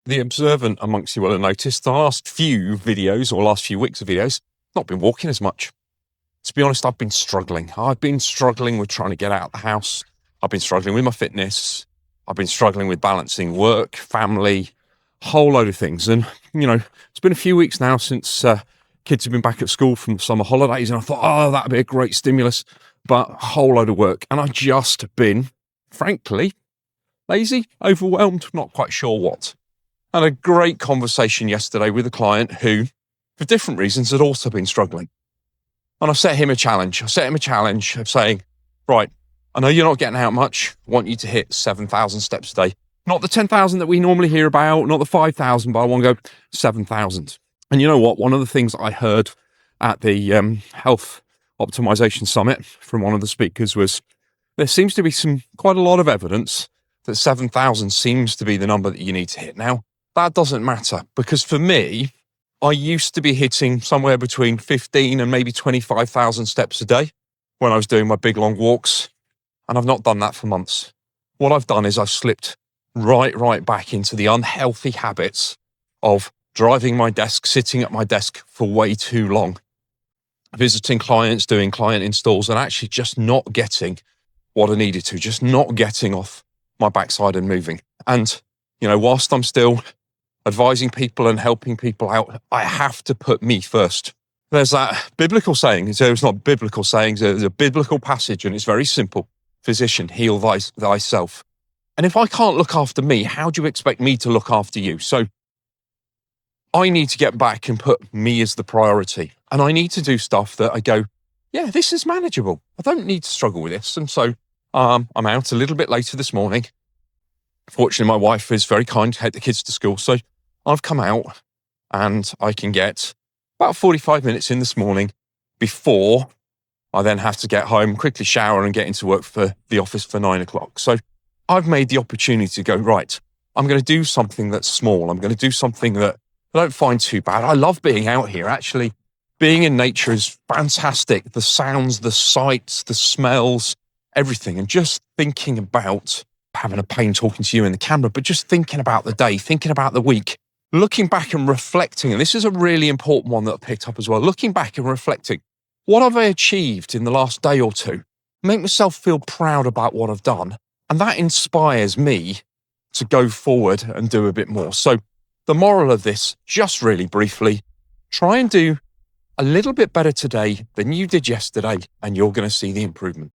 The observant amongst you will have noticed the last few videos or last few weeks of videos, not been walking as much. To be honest, I've been struggling. I've been struggling with trying to get out of the house. I've been struggling with my fitness. I've been struggling with balancing work, family, a whole load of things. And, it's been a few weeks now since kids have been back at school from summer holidays. And I thought, oh, that'd be a great stimulus, but a whole load of work. And I've just been, frankly, lazy, overwhelmed, not quite sure what. I had a great conversation yesterday with a client who, for different reasons, had also been struggling. And I set him a challenge. I set him a challenge of saying, right, I know you're not getting out much. I want you to hit 7,000 steps a day. Not the 10,000 that we normally hear about, not the 5,000, but I want to go 7,000. And you know what? One of the things I heard at the Health Optimization Summit from one of the speakers was there seems to be quite a lot of evidence that 7,000 seems to be the number that you need to hit. Now, that doesn't matter because for me, I used to be hitting somewhere between 15 and maybe 25,000 steps a day when I was doing my big long walks. And I've not done that for months. What I've done is I've slipped right back into the unhealthy habits of driving my desk, sitting at my desk for way too long, visiting clients, doing client installs, and actually just not getting what I needed to, just not getting off my backside and moving. And, whilst I'm still advising people and helping people out, I have to put me first. There's that biblical saying, it's not biblical sayings, there's a biblical passage and it's very simple. Physician, heal thyself. And if I can't look after me, how do you expect me to look after you? So I need to get back and put me as the priority. And I need to do stuff that I go, yeah, this is manageable. I don't need to struggle with this. And so I'm out a little bit later this morning. Fortunately, my wife is very kind to take the kids to school. So I've come out and I can get about 45 minutes in this morning before I then have to get home, quickly shower and get into work for the office for 9 o'clock. So I've made the opportunity to go, right, I'm going to do something that's small. I'm going to do something that I don't find too bad. I love being out here. Actually, being in nature is fantastic. The sounds, the sights, the smells, everything. And just thinking about having a pain talking to you in the camera, but just thinking about the day, thinking about the week, looking back and reflecting. And this is a really important one that I picked up as well. Looking back and reflecting. What have I achieved in the last day or two? Make myself feel proud about what I've done. And that inspires me to go forward and do a bit more. So the moral of this, just really briefly, try and do a little bit better today than you did yesterday, and you're going to see the improvement.